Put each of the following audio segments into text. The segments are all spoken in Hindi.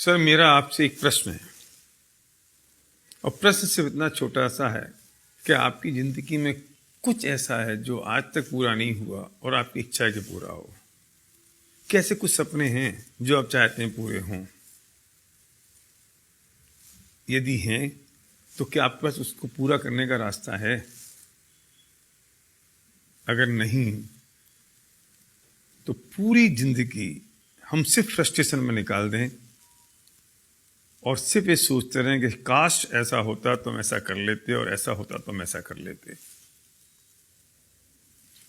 सर, मेरा आपसे एक प्रश्न है और प्रश्न सिर्फ इतना छोटा सा है कि आपकी ज़िंदगी में कुछ ऐसा है जो आज तक पूरा नहीं हुआ और आपकी इच्छा है कि पूरा हो। कैसे कुछ सपने हैं जो आप चाहते हैं पूरे हों? यदि हैं तो क्या आपके पास उसको पूरा करने का रास्ता है? अगर नहीं तो पूरी जिंदगी हम सिर्फ फ्रस्ट्रेशन में निकाल दें और सिर्फ ये सोचते रहें कि काश ऐसा होता तो हम ऐसा कर लेते और ऐसा होता तो हम ऐसा कर लेते।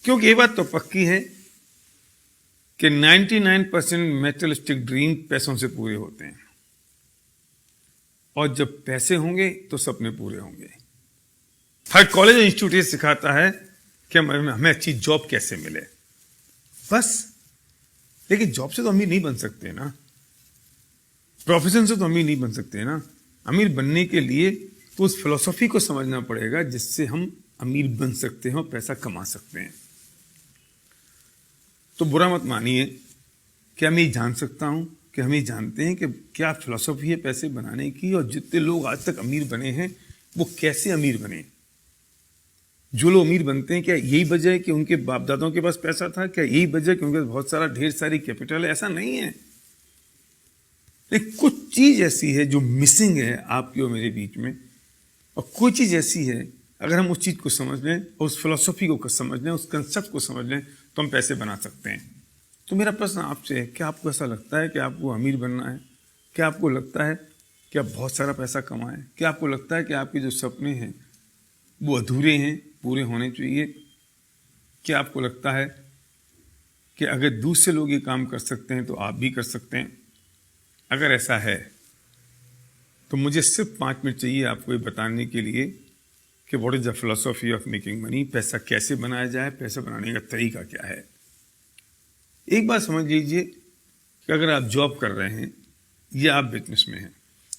क्योंकि ये बात तो पक्की है कि 99% मेटेरियलिस्टिक ड्रीम पैसों से पूरे होते हैं और जब पैसे होंगे तो सपने पूरे होंगे। हर कॉलेज इंस्टीट्यूट ये सिखाता है कि हमें अच्छी जॉब कैसे मिले, बस। लेकिन जॉब से तो अमीर नहीं बन सकते ना, प्रोफेशन से तो अमीर नहीं बन सकते ना। अमीर बनने के लिए तो उस फिलॉसफी को समझना पड़ेगा जिससे हम अमीर बन सकते हैं और पैसा कमा सकते हैं। तो बुरा मत मानिए कि मैं जान सकता हूं कि हम ये जानते हैं कि क्या फिलॉसफी है पैसे बनाने की, और जितने लोग आज तक अमीर बने हैं वो कैसे अमीर बने। जो लोग अमीर बनते हैं, क्या यही वजह है कि उनके बाप दादाओं के पास पैसा था? क्या यही वजह है कि उनके पास बहुत सारा ढेर सारी कैपिटल है? ऐसा नहीं है। लेकिन कुछ चीज ऐसी है जो मिसिंग है आपकी और मेरे बीच में, और कोई चीज ऐसी है अगर हम उस चीज को समझ लें और उस फिलॉसफी को समझ लें, उस कंसेप्ट को समझ लें तो हम पैसे बना सकते हैं। तो मेरा प्रश्न आपसे है, क्या आपको ऐसा लगता है कि आपको अमीर बनना है? क्या आपको लगता है कि आप बहुत सारा पैसा कमाएं? क्या आपको लगता है कि आपके जो सपने हैं वो अधूरे हैं, पूरे होने चाहिए? क्या आपको लगता है कि अगर दूसरे लोग ये काम कर सकते हैं तो आप भी कर सकते हैं? अगर ऐसा है तो मुझे सिर्फ 5 मिनट चाहिए आपको ये बताने के लिए कि what is the philosophy of making money. पैसा कैसे बनाया जाए, पैसा बनाने का तरीका क्या है। एक बात समझ लीजिए कि अगर आप जॉब कर रहे हैं या आप बिजनेस में हैं,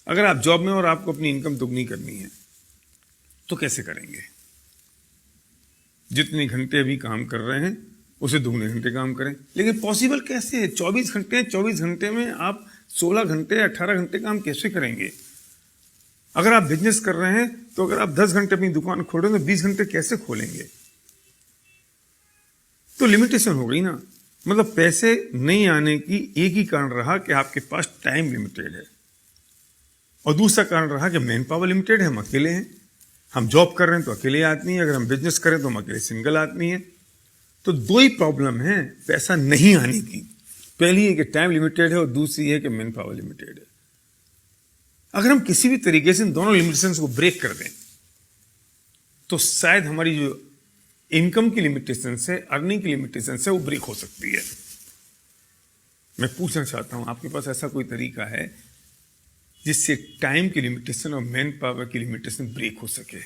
अगर आप जॉब में और आपको अपनी इनकम दुगनी करनी है तो कैसे करेंगे? जितने घंटे अभी काम कर रहे हैं उसे दुगने घंटे काम करें। लेकिन पॉसिबल कैसे है? 24 घंटे हैं, 24 घंटे में आप 16 घंटे 18 घंटे काम कैसे करेंगे? अगर आप बिजनेस कर रहे हैं तो अगर आप 10 घंटे अपनी दुकान खोल रहे हैं तो 20 घंटे कैसे खोलेंगे? तो लिमिटेशन हो गई ना। मतलब पैसे नहीं आने की एक ही कारण रहा कि आपके पास टाइम लिमिटेड है, और दूसरा कारण रहा कि मैन पावर लिमिटेड है, हम अकेले हैं। हम जॉब कर रहे हैं तो अकेले आदमी हैं, अगर हम बिजनेस करें तो हम अकेले सिंगल आदमी हैं। तो दो ही प्रॉब्लम है पैसा नहीं आने की। पहली है कि टाइम लिमिटेड है और दूसरी है कि मैन पावर लिमिटेड है। अगर हम किसी भी तरीके से इन दोनों लिमिटेशंस को ब्रेक कर दें तो शायद हमारी जो इनकम की लिमिटेशन है, अर्निंग की लिमिटेशन है, वो ब्रेक हो सकती है। मैं पूछना चाहता हूं, आपके पास ऐसा कोई तरीका है जिससे टाइम की लिमिटेशन और मैन पावर की लिमिटेशन ब्रेक हो सके?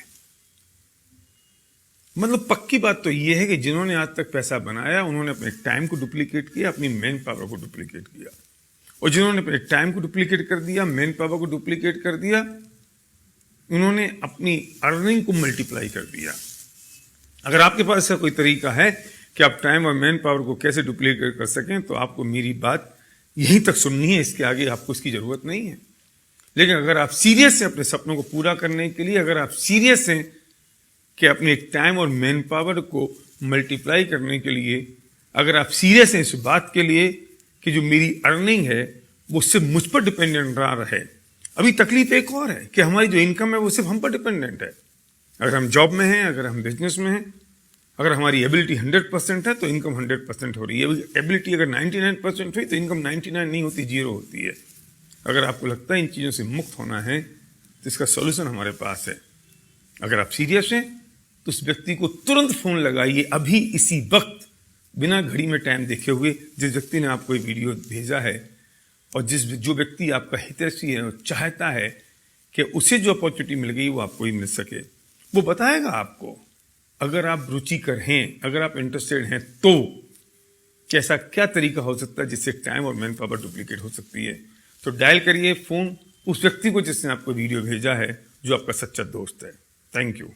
मतलब पक्की बात तो यह है कि जिन्होंने आज तक पैसा बनाया उन्होंने अपने टाइम को डुप्लीकेट किया, अपनी मैन पावर को डुप्लीकेट किया, और जिन्होंने अपने टाइम को डुप्लीकेट कर दिया, मैन पावर को डुप्लीकेट कर दिया, उन्होंने अपनी अर्निंग को मल्टीप्लाई कर दिया। अगर आपके पास ऐसा कोई तरीका है कि आप टाइम और मैन पावर को कैसे डुप्लीकेट कर सकें तो आपको मेरी बात यहीं तक सुननी है, इसके आगे आपको इसकी जरूरत नहीं है। लेकिन अगर आप सीरियस हैं अपने सपनों को पूरा करने के लिए, अगर आप सीरियस हैं कि अपने टाइम और मैन पावर को मल्टीप्लाई करने के लिए, अगर आप सीरियस हैं इस बात के लिए कि जो मेरी अर्निंग है वो सिर्फ मुझ पर डिपेंडेंट ना रहे। अभी तकलीफ एक और है कि हमारी जो इनकम है वो सिर्फ हम पर डिपेंडेंट है। अगर हम जॉब में हैं, अगर हम बिजनेस में हैं, अगर हमारी एबिलिटी 100% है तो इनकम 100% हो रही है। एबिलिटी अगर 99% हुई तो इनकम 99 नहीं होती, 0 होती है। अगर आपको लगता है इन चीज़ों से मुक्त होना है तो इसका सॉल्यूशन हमारे पास है। अगर आप सीरियस हैं तो उस व्यक्ति को तुरंत फोन लगाइए, अभी इसी वक्त, बिना घड़ी में टाइम देखे हुए, जिस व्यक्ति ने आपको ये वीडियो भेजा है, और जो व्यक्ति आपका हितैषी है और चाहता है कि उसे जो अपॉर्चुनिटी मिल गई वो आपको ही मिल सके, वो बताएगा आपको। अगर आप रुचिकर हैं, अगर आप इंटरेस्टेड हैं तो कैसा क्या तरीका हो सकता है जिससे टाइम और मैन पावर डुप्लीकेट हो सकती है। तो डायल करिए फोन उस व्यक्ति को जिसने आपको वीडियो भेजा है, जो आपका सच्चा दोस्त है। Thank you.